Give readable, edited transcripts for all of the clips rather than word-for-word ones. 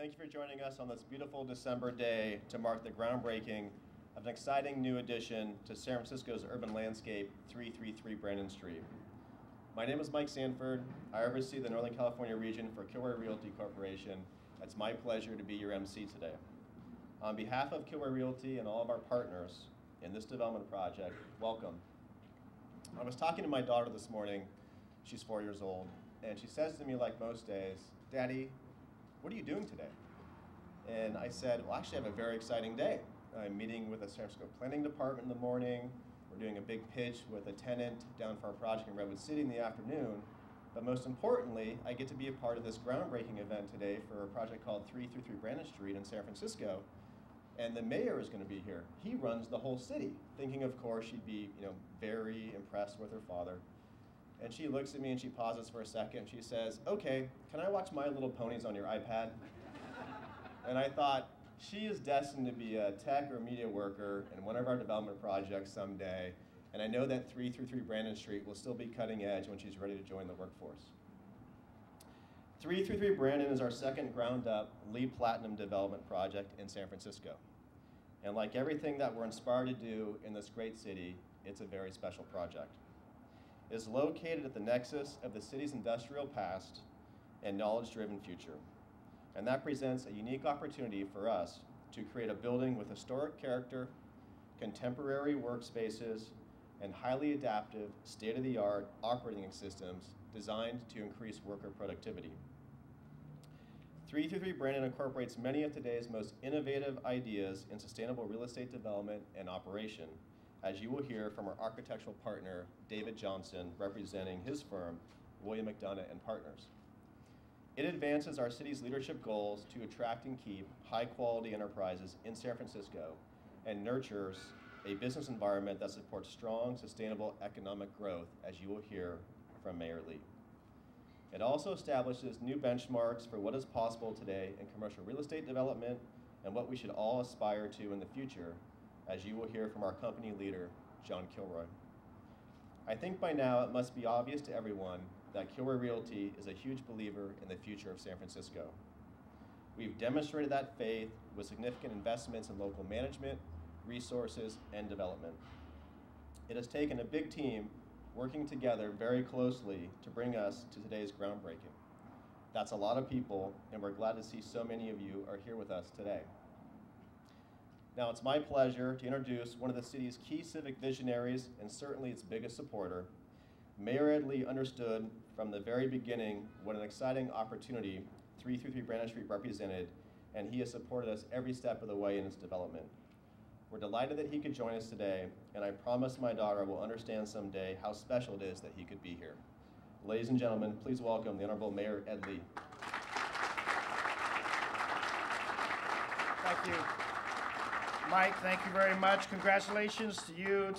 Thank you for joining us on this beautiful December day to mark the groundbreaking of an exciting new addition to San Francisco's urban landscape, 333 Brannan Street. My name is Mike Sanford. I oversee the Northern California region for Kilroy Realty Corporation. It's my pleasure to be your MC today. On behalf of Kilroy Realty and all of our partners in this development project, welcome. I was talking to my daughter this morning. She's 4 years old, and she says to me, like most days, "Daddy, what are you doing today?" And I said, well, actually I have a very exciting day. I'm meeting with the San Francisco Planning Department in the morning. We're doing a big pitch with a tenant down for our project in Redwood City in the afternoon. But most importantly, I get to be a part of this groundbreaking event today for a project called 333 Brannan Street in San Francisco. And the mayor is going to be here. He runs the whole city, thinking of course she'd be very impressed with her father. And she looks at me and she pauses for a second. She says, "Okay, can I watch My Little Ponies on your iPad?" And I thought, she is destined to be a tech or media worker in one of our development projects someday. And I know that 333 Brannan Street will still be cutting edge when she's ready to join the workforce. 333 Brannan is our second ground-up LEED Platinum development project in San Francisco. And like everything that we're inspired to do in this great city, it's a very special project. It is located at the nexus of the city's industrial past and knowledge-driven future. And that presents a unique opportunity for us to create a building with historic character, contemporary workspaces, and highly adaptive, state-of-the-art operating systems designed to increase worker productivity. 333 Brannan incorporates many of today's most innovative ideas in sustainable real estate development and operation, as you will hear from our architectural partner, David Johnson, representing his firm, William McDonough Partners. It advances our city's leadership goals to attract and keep high-quality enterprises in San Francisco and nurtures a business environment that supports strong, sustainable economic growth, as you will hear from Mayor Lee. It also establishes new benchmarks for what is possible today in commercial real estate development and what we should all aspire to in the future, as you will hear from our company leader, John Kilroy. I think by now it must be obvious to everyone that Kilroy Realty is a huge believer in the future of San Francisco. We've demonstrated that faith with significant investments in local management, resources, and development. It has taken a big team working together very closely to bring us to today's groundbreaking. That's a lot of people, and we're glad to see so many of you are here with us today. Now, it's my pleasure to introduce one of the city's key civic visionaries and certainly its biggest supporter. Mayor Ed Lee understood from the very beginning what an exciting opportunity 333 Brannan Street represented, and he has supported us every step of the way in its development. We're delighted that he could join us today, and I promise my daughter will understand someday how special it is that he could be here. Ladies and gentlemen, please welcome the Honorable Mayor Ed Lee. Thank you. Mike, thank you very much. Congratulations to you,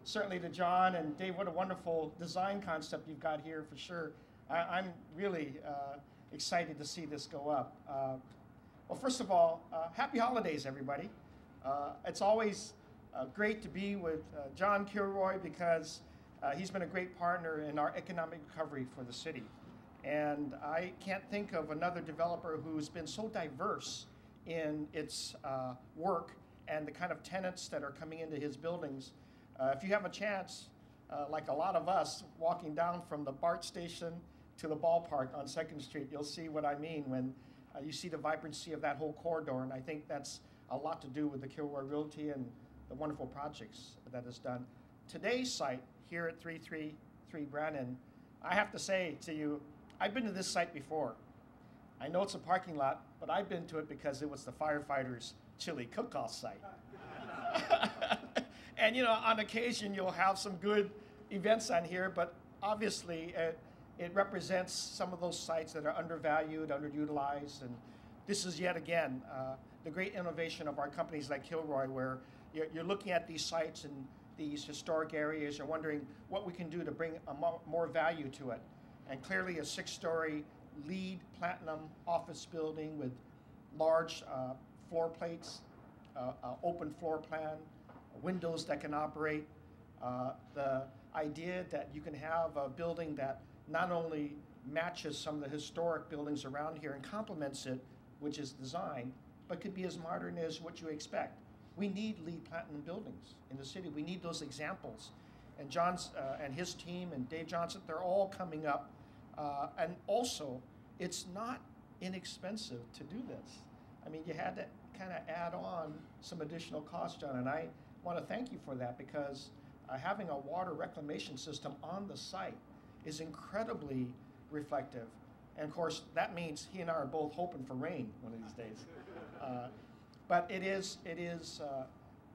certainly to John, and Dave, what a wonderful design concept you've got here for sure. I'm really excited to see this go up. Well, first of all, happy holidays, everybody. It's always great to be with John Kilroy because he's been a great partner in our economic recovery for the city. And I can't think of another developer who's been so diverse in its work and the kind of tenants that are coming into his buildings. If you have a chance, like a lot of us, walking down from the BART station to the ballpark on 2nd Street, you'll see what I mean when you see the vibrancy of that whole corridor, and I think that's a lot to do with the Kilroy Realty and the wonderful projects that is done. Today's site here at 333 Brannan, I have to say to you, I've been to this site before. I know it's a parking lot, but I've been to it because it was the firefighters' chili cook-off site. And on occasion you'll have some good events on here, but obviously it represents some of those sites that are undervalued, underutilized, and this is yet again the great innovation of our companies like Kilroy, where you're looking at these sites and these historic areas, you're wondering what we can do to bring more value to it. And clearly a 6-story LEED Platinum office building with large floor plates, open floor plan, windows that can operate. The idea that you can have a building that not only matches some of the historic buildings around here and complements it, which is design, but could be as modern as what you expect. We need LEED Platinum buildings in the city. We need those examples. And John's and his team and Dave Johnson, they're all coming up. And also, it's not inexpensive to do this. I mean, you had to kind of add on some additional costs, John, and I want to thank you for that, because having a water reclamation system on the site is incredibly reflective. And of course, that means he and I are both hoping for rain one of these days. But it is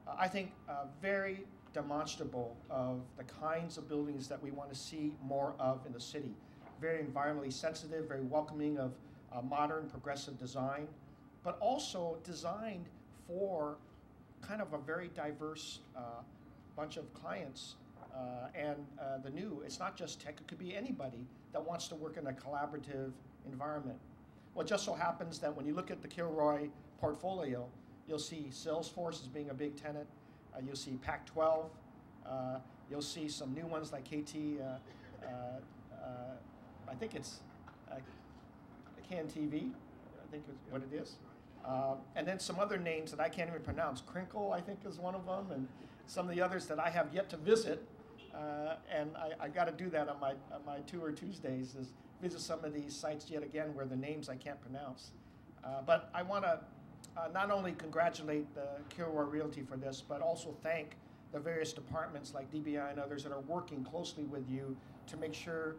I think, very demonstrable of the kinds of buildings that we want to see more of in the city. Very environmentally sensitive, very welcoming of modern, progressive design, but also designed for kind of a very diverse bunch of clients. It's not just tech, it could be anybody that wants to work in a collaborative environment. Well, it just so happens that when you look at the Kilroy portfolio, you'll see Salesforce as being a big tenant. You'll see Pac-12. You'll see some new ones like KT. I think it's CanTV, I think is what it is. And then some other names that I can't even pronounce. Crinkle, I think, is one of them, and some of the others that I have yet to visit. And I got to do that on my tour Tuesdays, is visit some of these sites yet again where the names I can't pronounce. But I want to not only congratulate the Kilroy Realty for this, but also thank the various departments like DBI and others that are working closely with you to make sure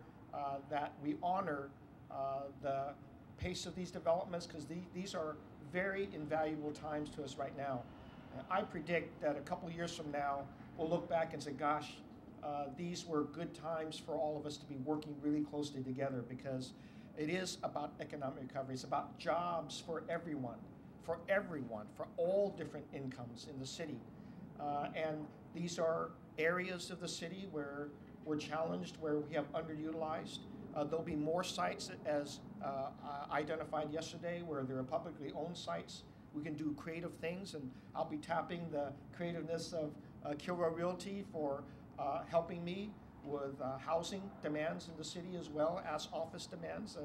that we honor the pace of these developments, because these are very invaluable times to us right now. I predict that a couple of years from now, we'll look back and say, gosh, these were good times for all of us to be working really closely together, because it is about economic recovery. It's about jobs for everyone, for all different incomes in the city. And these are areas of the city where we're challenged, where we have underutilized. There'll be more sites, as identified yesterday, where there are publicly owned sites. We can do creative things, and I'll be tapping the creativeness of Kilroy Realty for helping me with housing demands in the city as well as office demands.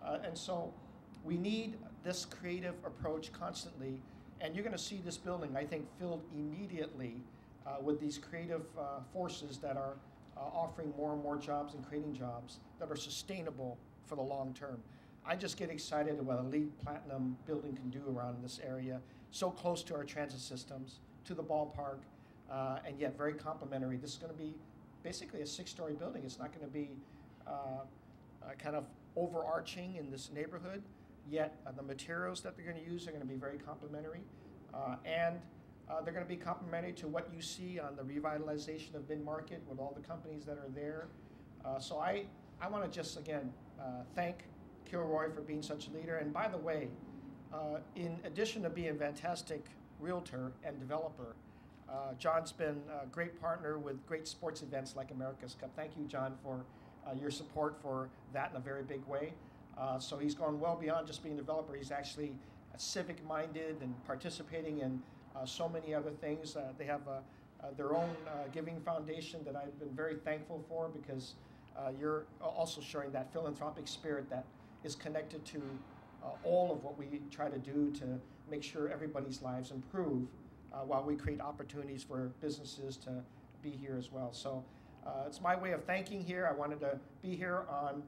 And so we need this creative approach constantly, and you're going to see this building, I think, filled immediately with these creative forces that are offering more and more jobs and creating jobs that are sustainable for the long term. I just get excited about what a LEED Platinum building can do around this area, so close to our transit systems, to the ballpark, and yet very complementary. This is going to be basically a 6-story building. It's not going to be kind of overarching in this neighborhood, yet the materials that they're going to use are going to be very complementary, and they're going to be complementary to what you see on the revitalization of mid-market with all the companies that are there. So I want to just, again, thank Kilroy for being such a leader. And by the way, in addition to being a fantastic realtor and developer, John's been a great partner with great sports events like America's Cup. Thank you, John, for your support for that in a very big way. So he's gone well beyond just being a developer. He's actually civic-minded and participating in so many other things. They have their own giving foundation that I've been very thankful for, because you're also showing that philanthropic spirit that is connected to all of what we try to do to make sure everybody's lives improve while we create opportunities for businesses to be here as well. So it's my way of thanking here. I wanted to be here on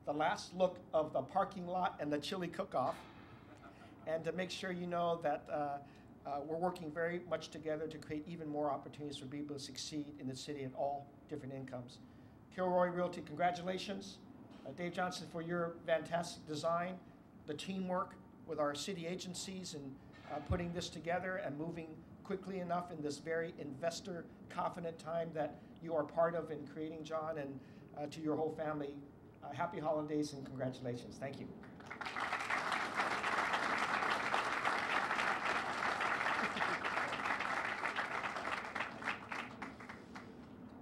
the last look of the parking lot and the chili cook-off, and to make sure you know that we're working very much together to create even more opportunities for people to succeed in the city at all different incomes. Kilroy Realty, congratulations. Dave Johnson, for your fantastic design, the teamwork with our city agencies and putting this together and moving quickly enough in this very investor confident time that you are part of in creating, John, and to your whole family, happy holidays and congratulations. Thank you.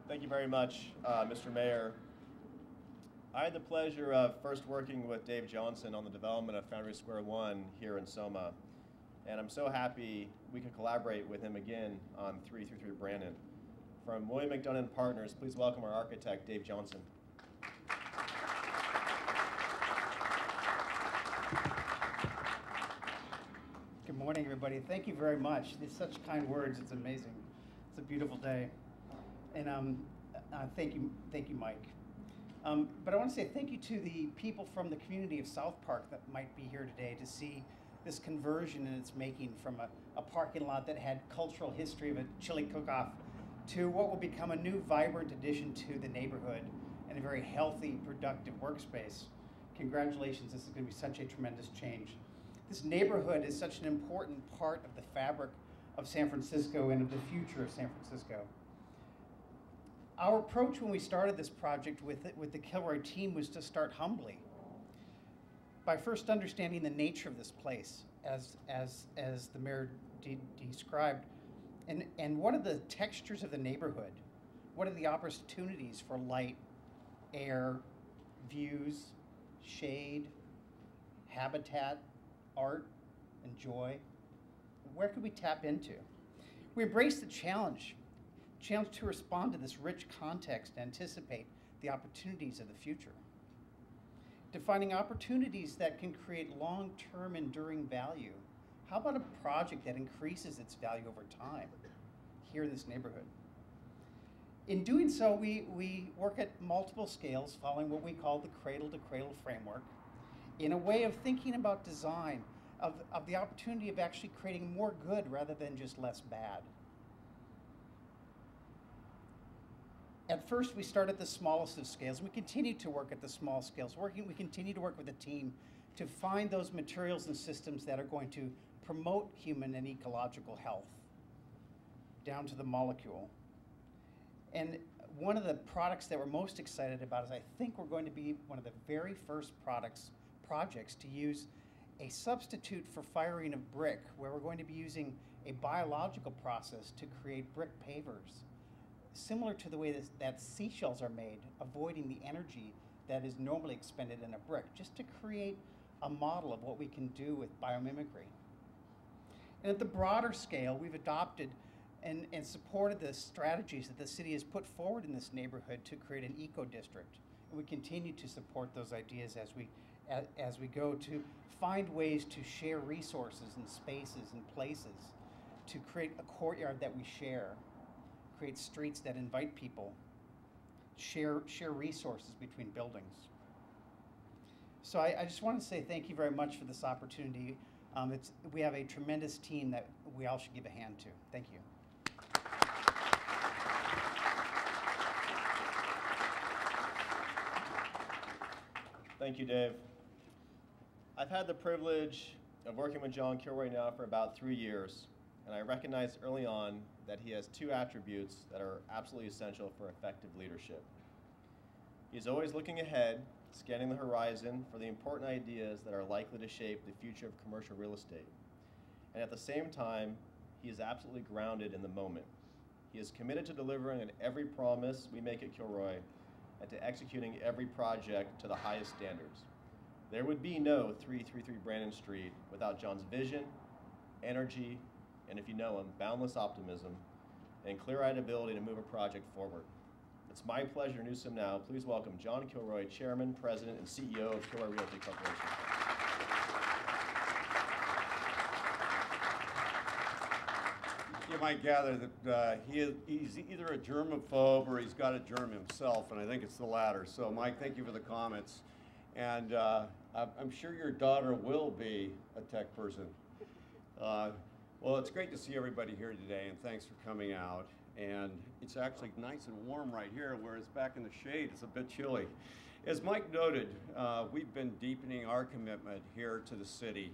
Thank you very much, Mr. Mayor. I had the pleasure of first working with Dave Johnson on the development of Foundry Square 1 here in SOMA, and I'm so happy we can collaborate with him again on 333 Brannan. From William McDonough Partners, please welcome our architect, Dave Johnson. morning, everybody. Thank you very much. It's such kind words. It's amazing. It's a beautiful day. And thank you, Mike. But I want to say thank you to the people from the community of South Park that might be here today to see this conversion in its making from a parking lot that had cultural history of a chili cook-off to what will become a new vibrant addition to the neighborhood and a very healthy, productive workspace. Congratulations, this is going to be such a tremendous change. This neighborhood is such an important part of the fabric of San Francisco and of the future of San Francisco. Our approach when we started this project with the Kilroy team was to start humbly, by first understanding the nature of this place, as the mayor described, and what are the textures of the neighborhood? What are the opportunities for light, air, views, shade, habitat, art, and joy? Where could we tap into? We embraced the challenge to respond to this rich context and anticipate the opportunities of the future. Defining opportunities that can create long-term enduring value. How about a project that increases its value over time here in this neighborhood? In doing so, we work at multiple scales following what we call the cradle-to-cradle framework in a way of thinking about design, of the opportunity of actually creating more good rather than just less bad. At first, we started at the smallest of scales. We continue to work at the small scales. We continue to work with a team to find those materials and systems that are going to promote human and ecological health, down to the molecule. And one of the products that we're most excited about is I think we're going to be one of the very first projects to use a substitute for firing of brick, where we're going to be using a biological process to create brick pavers, similar to the way that seashells are made, avoiding the energy that is normally expended in a brick, just to create a model of what we can do with biomimicry. And at the broader scale, we've adopted and supported the strategies that the city has put forward in this neighborhood to create an eco-district. And we continue to support those ideas as we go to find ways to share resources and spaces and places, to create a courtyard that we share, create streets that invite people, share resources between buildings. So I just want to say thank you very much for this opportunity. We have a tremendous team that we all should give a hand to. Thank you. Thank you, Dave. I've had the privilege of working with John Kilroy now for about 3 years, and I recognized early on that he has 2 attributes that are absolutely essential for effective leadership. He's always looking ahead, scanning the horizon for the important ideas that are likely to shape the future of commercial real estate. And at the same time, he is absolutely grounded in the moment. He is committed to delivering on every promise we make at Kilroy and to executing every project to the highest standards. There would be no 333 Brannan Street without John's vision, energy, and if you know him, boundless optimism and clear-eyed ability to move a project forward. It's my pleasure to introduce him now. Please welcome John Kilroy, Chairman, President, and CEO of Kilroy Realty Corporation. You might gather that he's either a germaphobe or he's got a germ himself, and I think it's the latter. So, Mike, thank you for the comments. And I'm sure your daughter will be a tech person. Well, it's great to see everybody here today, and thanks for coming out. And it's actually nice and warm right here, whereas back in the shade, it's a bit chilly. As Mike noted, we've been deepening our commitment here to the city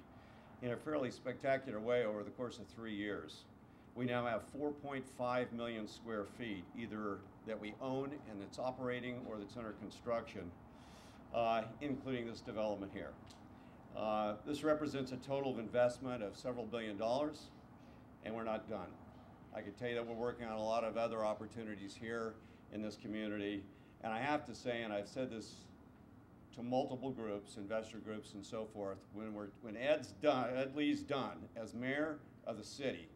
in a fairly spectacular way over the course of 3 years. We now have 4.5 million square feet, either that we own and it's operating or that's under construction, including this development here. This represents a total of investment of several $billion, and we're not done. I can tell you that we're working on a lot of other opportunities here in this community, and I have to say, and I've said this to multiple groups, investor groups and so forth, when Ed Lee's done as mayor of the city,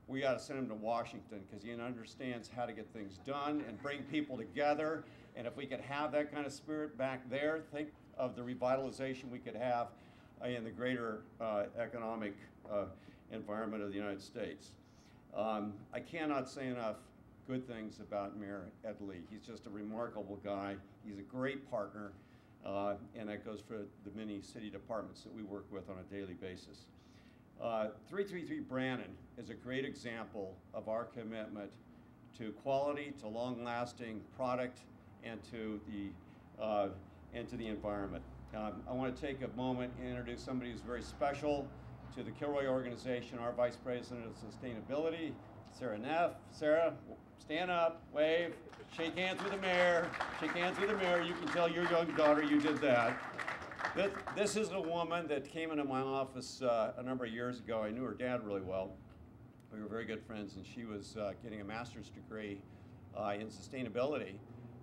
we got to send him to Washington because he understands how to get things done and bring people together. And if we could have that kind of spirit back there, think of the revitalization we could have in the greater economic environment of the United States. I cannot say enough good things about Mayor Ed Lee. He's just a remarkable guy. He's a great partner, and that goes for the many city departments that we work with on a daily basis. 333 Brannan is a great example of our commitment to quality, to long-lasting product, and to the environment. I want to take a moment and introduce somebody who's very special to the Kilroy organization, our Vice President of Sustainability, Sarah Neff. Sarah, stand up, wave, shake hands with the mayor. Shake hands with the mayor. You can tell your young daughter you did that. This is a woman that came into my office a number of years ago. I knew her dad really well. We were very good friends, and she was getting a master's degree in sustainability.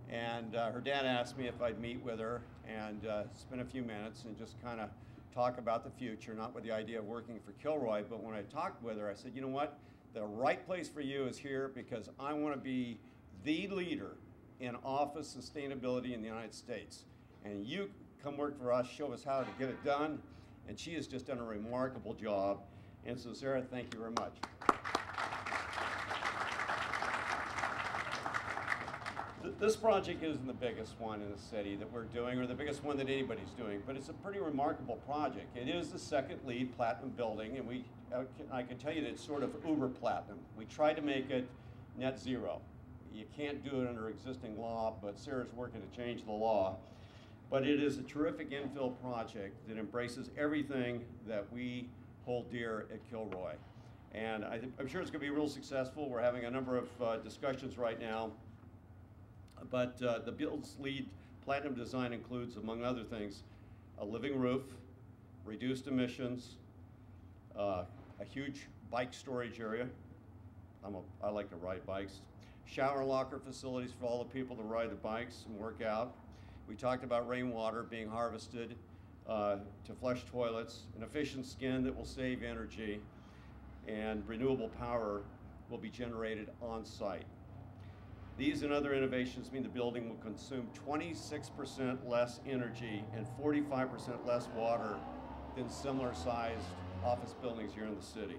And her dad asked me if I'd meet with her and spend a few minutes and just kind of talk about the future, not with the idea of working for Kilroy, but when I talked with her, I said, you know what? The right place for you is here because I want to be the leader in office sustainability in the United States. And you come work for us, show us how to get it done. And she has just done a remarkable job. And so, Sarah, thank you very much. This project isn't the biggest one in the city that we're doing, or the biggest one that anybody's doing, but it's a pretty remarkable project. It is the second LEED Platinum building, and I can tell you that it's sort of uber platinum. We tried to make it net zero. You can't do it under existing law, but Sarah's working to change the law. But it is a terrific infill project that embraces everything that we hold dear at Kilroy. And I'm sure it's going to be real successful. We're having a number of discussions right now. But the build's LEED Platinum design includes, among other things, a living roof, reduced emissions, a huge bike storage area. I like to ride bikes. Shower locker facilities for all the people to ride the bikes and work out. We talked about rainwater being harvested to flush toilets, an efficient skin that will save energy, and renewable power will be generated on site. These and other innovations mean the building will consume 26% less energy and 45% less water than similar sized office buildings here in the city.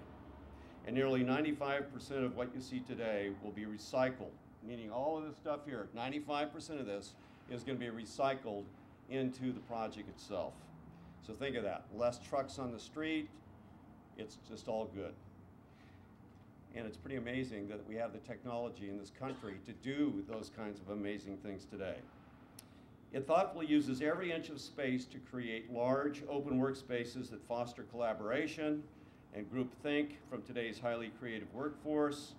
And nearly 95% of what you see today will be recycled, meaning all of this stuff here, 95% of this is going to be recycled into the project itself. So think of that, less trucks on the street, it's just all good. And it's pretty amazing that we have the technology in this country to do those kinds of amazing things today. It thoughtfully uses every inch of space to create large open workspaces that foster collaboration and groupthink from today's highly creative workforce.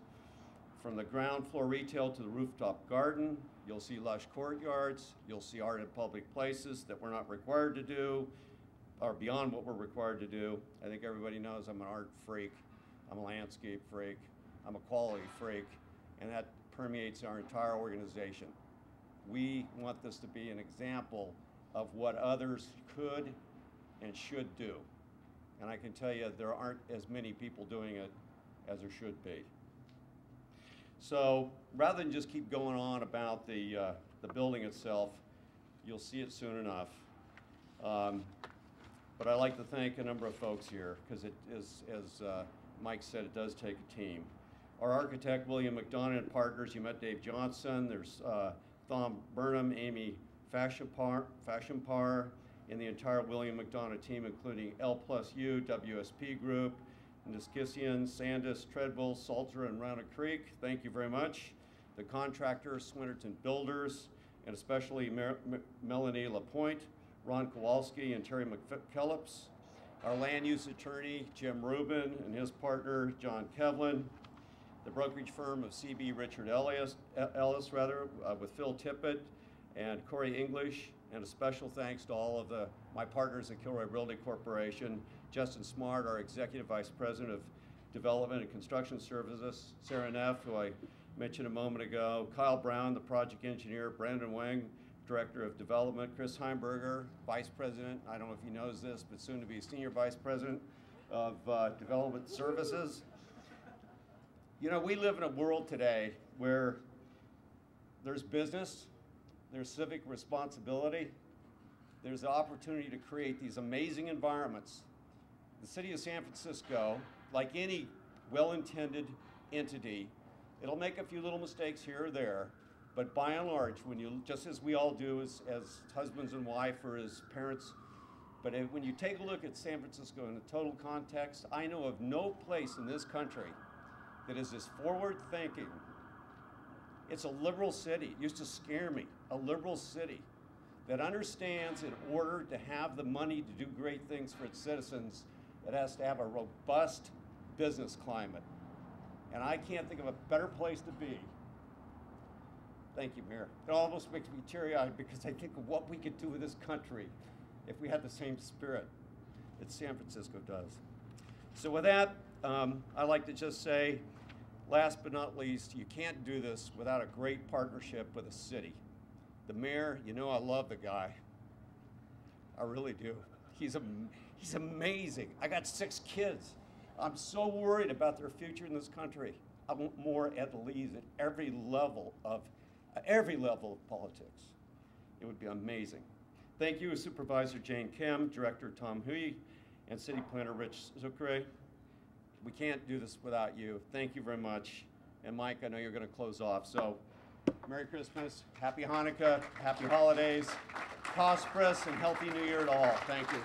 From the ground floor retail to the rooftop garden, you'll see lush courtyards, you'll see art in public places that we're not required to do, or beyond what we're required to do. I think everybody knows I'm an art freak. I'm a landscape freak, I'm a quality freak, and that permeates our entire organization. We want this to be an example of what others could and should do. And I can tell you there aren't as many people doing it as there should be. So rather than just keep going on about the building itself, you'll see it soon enough. But I'd like to thank a number of folks here, because it is, as Mike said, it does take a team. Our architect, William McDonough Partners, you met Dave Johnson. There's Thom Burnham, Amy Fashionpar, and the entire William McDonough team, including L+U, WSP Group, Niskisian, Sandus, Treadwell, Salter, and Round Creek. Thank you very much. The contractors, Swinnerton Builders, and especially Melanie Lapointe, Ron Kowalski, and Terry McKellips. Our land use attorney, Jim Rubin, and his partner, John Kevlin. The brokerage firm of CB Richard Ellis, with Phil Tippett and Corey English. And a special thanks to all of my partners at Kilroy Realty Corporation. Justin Smart, our Executive Vice President of Development and Construction Services. Sarah Neff, who I mentioned a moment ago. Kyle Brown, the project engineer. Brandon Wang, Director of Development. Chris Heimberger, Vice President, I don't know if he knows this, but soon to be Senior Vice President of Development Services. You know, we live in a world today where there's business, there's civic responsibility, there's the opportunity to create these amazing environments. The city of San Francisco like any well-intended entity, it'll make a few little mistakes here or there, but by and large, when you, just as we all do as husbands and wife or as parents, but when you take a look at San Francisco in a total context, I know of no place in this country that is as forward-thinking. It's a liberal city. It used to scare me. A liberal city that understands in order to have the money to do great things for its citizens, it has to have a robust business climate. And I can't think of a better place to be. Thank you, Mayor. It almost makes me teary-eyed because I think of what we could do with this country if we had the same spirit that San Francisco does. So with that, I'd like to just say, last but not least, you can't do this without a great partnership with a city. The mayor, you know I love the guy. I really do. He's amazing. I got 6 kids. I'm so worried about their future in this country. I want more at least at every level of politics. It would be amazing. Thank you, Supervisor Jane Kim, Director Tom Hui, and City Planner Rich Zucre. We can't do this without you. Thank you very much. And Mike, I know you're going to close off. So Merry Christmas, Happy Hanukkah, Happy Holidays, prosperous and healthy New Year to all. Thank you.